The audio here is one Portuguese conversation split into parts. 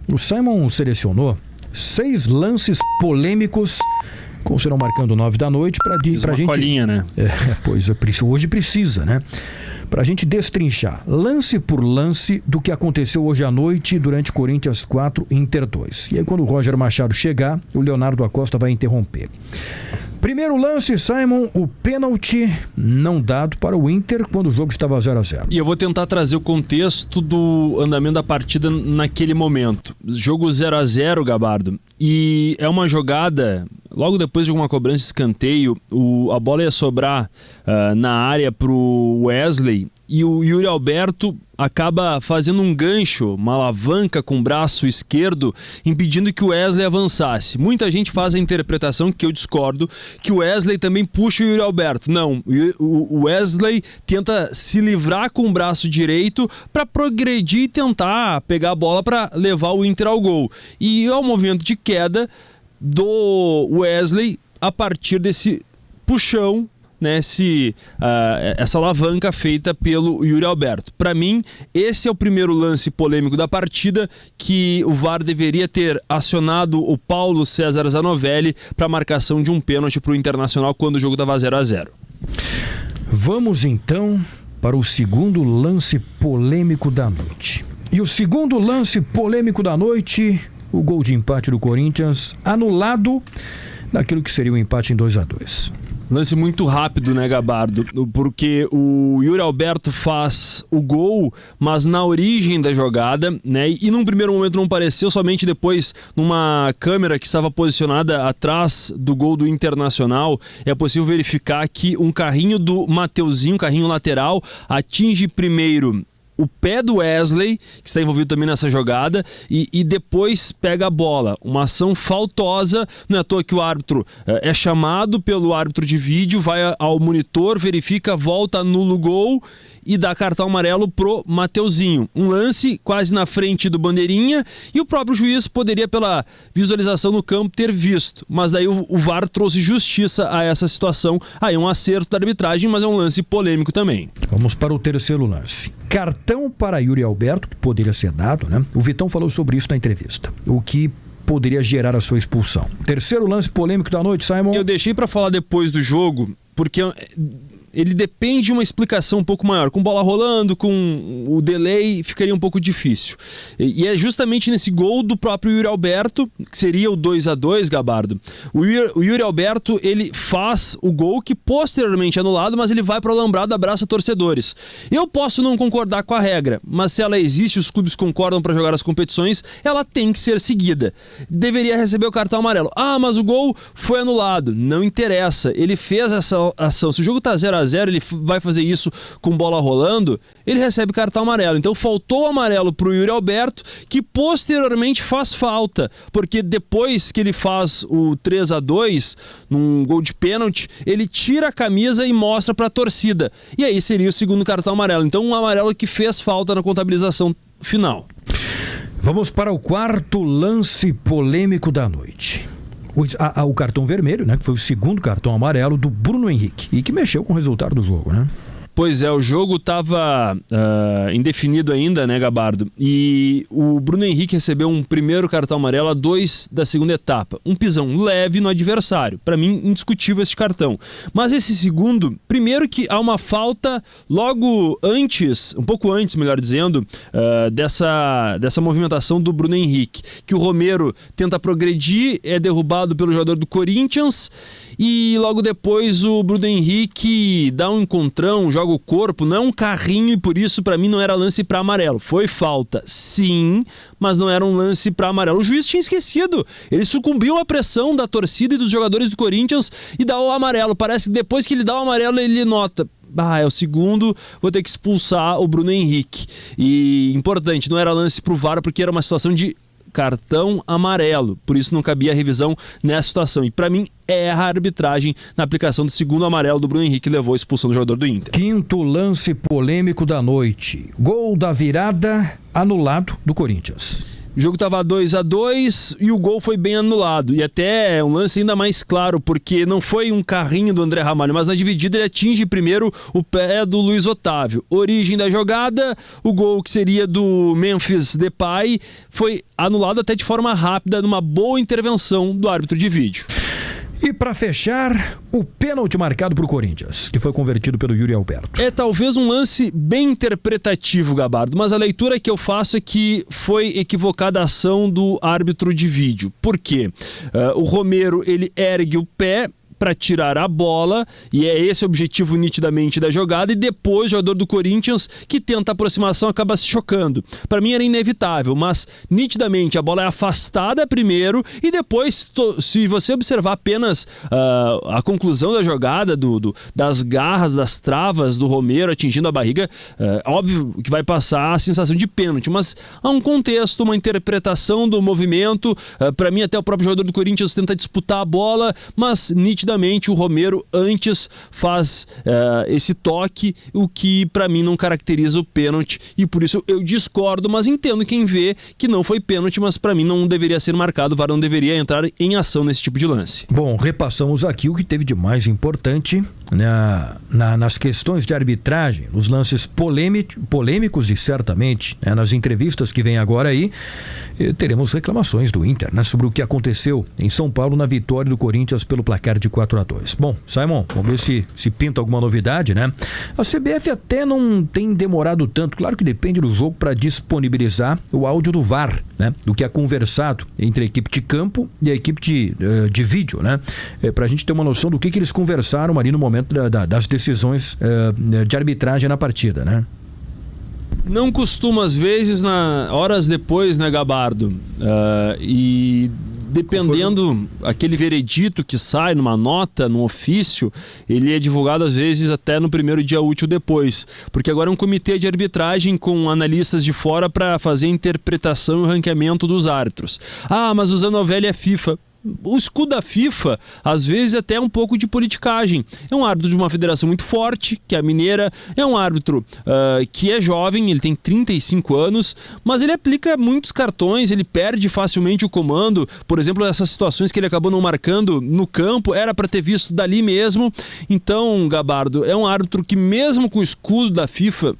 O Simon selecionou 6 lances polêmicos, serão marcando 9 da noite, pra gente... colinha, né? Pois hoje precisa, né? Pra gente destrinchar lance por lance do que aconteceu hoje à noite durante Corinthians 4, Inter 2. E aí quando o Roger Machado chegar, o Leonardo Acosta vai interromper. Primeiro lance, Simon, o pênalti não dado para o Inter quando o jogo estava 0-0. E eu vou tentar trazer o contexto do andamento da partida naquele momento. Jogo 0-0, Gabardo. E é uma jogada, logo depois de uma cobrança de escanteio, a bola ia sobrar na área para o Wesley e o Yuri Alberto acaba fazendo um gancho, uma alavanca com o braço esquerdo, impedindo que o Wesley avançasse. Muita gente faz a interpretação, que eu discordo, que o Wesley também puxa o Yuri Alberto. Não, o Wesley tenta se livrar com o braço direito para progredir e tentar pegar a bola para levar o Inter ao gol. E é um movimento de queda do Wesley a partir desse puxão, né, essa alavanca feita pelo Yuri Alberto. Para mim, esse é o primeiro lance polêmico da partida, que o VAR deveria ter acionado o Paulo César Zanovelli para a marcação de um pênalti para o Internacional quando o jogo estava 0-0. Vamos então para o segundo lance polêmico da noite. E o segundo lance polêmico da noite, o gol de empate do Corinthians, anulado naquilo que seria o empate em 2-2. Lance muito rápido, né, Gabardo? Porque o Yuri Alberto faz o gol, mas na origem da jogada, né? E num primeiro momento não pareceu, somente depois, numa câmera que estava posicionada atrás do gol do Internacional, é possível verificar que um carrinho do Mateuzinho, carrinho lateral, atinge primeiro o pé do Wesley, que está envolvido também nessa jogada, e depois pega a bola. Uma ação faltosa, não é à toa que o árbitro é chamado pelo árbitro de vídeo, vai ao monitor, verifica, volta, anula o gol e dá cartão amarelo pro Mateuzinho. Um lance quase na frente do bandeirinha, e o próprio juiz poderia, pela visualização no campo, ter visto. Mas daí o VAR trouxe justiça a essa situação. Aí um acerto da arbitragem, mas é um lance polêmico também. Vamos para o terceiro lance. Cartão para Yuri Alberto, que poderia ser dado, né? O Vitão falou sobre isso na entrevista. O que poderia gerar a sua expulsão. Terceiro lance polêmico da noite, Simon. Eu deixei para falar depois do jogo, porque ele depende de uma explicação um pouco maior. Com bola rolando, com o delay, ficaria um pouco difícil. E é justamente nesse gol do próprio Yuri Alberto, que seria o 2-2, Gabardo. O Yuri Alberto, ele faz o gol que posteriormente é anulado, mas ele vai para o alambrado, abraça torcedores. Eu posso não concordar com a regra, mas se ela existe, os clubes concordam para jogar as competições, ela tem que ser seguida. Deveria receber o cartão amarelo. Ah, mas o gol foi anulado. Não interessa. Ele fez essa ação. Se o jogo tá 0-0, ele vai fazer isso com bola rolando, ele recebe cartão amarelo. Então faltou o amarelo pro Yuri Alberto, que posteriormente faz falta, porque depois que ele faz o 3-2 num gol de pênalti, ele tira a camisa e mostra pra torcida, e aí seria o segundo cartão amarelo. Então um amarelo que fez falta na contabilização final. Vamos para o quarto lance polêmico da noite. O cartão vermelho, né, que foi o segundo cartão amarelo do Bruno Henrique, e que mexeu com o resultado do jogo, né? Pois é, o jogo estava indefinido ainda, né, Gabardo? E o Bruno Henrique recebeu um primeiro cartão amarelo a 2 da segunda etapa. Um pisão leve no adversário. Para mim, indiscutível esse cartão. Mas esse segundo, primeiro que há uma falta logo antes, um pouco antes, melhor dizendo, dessa movimentação do Bruno Henrique. Que o Romero tenta progredir, é derrubado pelo jogador do Corinthians, e logo depois o Bruno Henrique dá um encontrão, joga o corpo, não é um carrinho, e por isso para mim não era lance para amarelo. Foi falta, sim, mas não era um lance para amarelo. O juiz tinha esquecido, ele sucumbiu à pressão da torcida e dos jogadores do Corinthians e dá o amarelo. Parece que depois que ele dá o amarelo, ele nota: é o segundo, vou ter que expulsar o Bruno Henrique. E importante, não era lance pro VAR, porque era uma situação de cartão amarelo, por isso não cabia a revisão nessa situação. E para mim erra a arbitragem na aplicação do segundo amarelo do Bruno Henrique, que levou a expulsão do jogador do Inter. Quinto lance polêmico da noite. Gol da virada anulado do Corinthians. O jogo estava 2-2 e o gol foi bem anulado. E até um lance ainda mais claro, porque não foi um carrinho do André Ramalho, mas na dividida ele atinge primeiro o pé do Luiz Otávio. Origem da jogada, o gol que seria do Memphis Depay foi anulado até de forma rápida, numa boa intervenção do árbitro de vídeo. E para fechar, o pênalti marcado para o Corinthians, que foi convertido pelo Yuri Alberto. É talvez um lance bem interpretativo, Gabardo, mas a leitura que eu faço é que foi equivocada a ação do árbitro de vídeo. Por quê? O Romero, ele ergue o pé para tirar a bola, e é esse o objetivo nitidamente da jogada, e depois o jogador do Corinthians, que tenta a aproximação, acaba se chocando. Para mim era inevitável, mas nitidamente a bola é afastada primeiro, e depois, se você observar apenas a conclusão da jogada, das garras, das travas do Romero atingindo a barriga, óbvio que vai passar a sensação de pênalti, mas há um contexto, uma interpretação do movimento. Para mim até o próprio jogador do Corinthians tenta disputar a bola, mas nitidamente o Romero antes faz esse toque, o que para mim não caracteriza o pênalti, e por isso eu discordo, mas entendo quem vê que não foi pênalti, mas para mim não deveria ser marcado, o VAR não deveria entrar em ação nesse tipo de lance. Bom, repassamos aqui o que teve de mais importante nas questões de arbitragem, nos lances polêmicos, e certamente nas entrevistas que vem agora aí, teremos reclamações do Inter, sobre o que aconteceu em São Paulo na vitória do Corinthians pelo placar de 4-2. Bom, Simon, vamos ver se pinta alguma novidade, A CBF até não tem demorado tanto, claro que depende do jogo, para disponibilizar o áudio do VAR, do que é conversado entre a equipe de campo e a equipe de vídeo, pra gente ter uma noção do que eles conversaram ali no momento das decisões de arbitragem na partida, Não costuma, às vezes, horas depois, Gabardo? E dependendo, aquele veredito que sai numa nota, num ofício, ele é divulgado, às vezes, até no primeiro dia útil depois. Porque agora é um comitê de arbitragem com analistas de fora para fazer a interpretação e o ranqueamento dos árbitros. Mas usando a velha FIFA. O escudo da FIFA, às vezes, até um pouco de politicagem. É um árbitro de uma federação muito forte, que é a Mineira. É um árbitro que é jovem, ele tem 35 anos, mas ele aplica muitos cartões, ele perde facilmente o comando. Por exemplo, essas situações que ele acabou não marcando no campo, era para ter visto dali mesmo. Então, Gabardo, é um árbitro que, mesmo com o escudo da FIFA,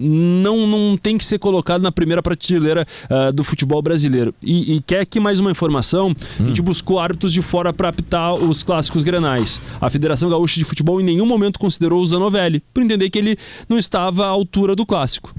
não tem que ser colocado na primeira prateleira do futebol brasileiro. E quer aqui mais uma informação: a gente buscou árbitros de fora para apitar os clássicos grenais. A Federação Gaúcha de Futebol em nenhum momento considerou o Zanovelli, por entender que ele não estava à altura do clássico.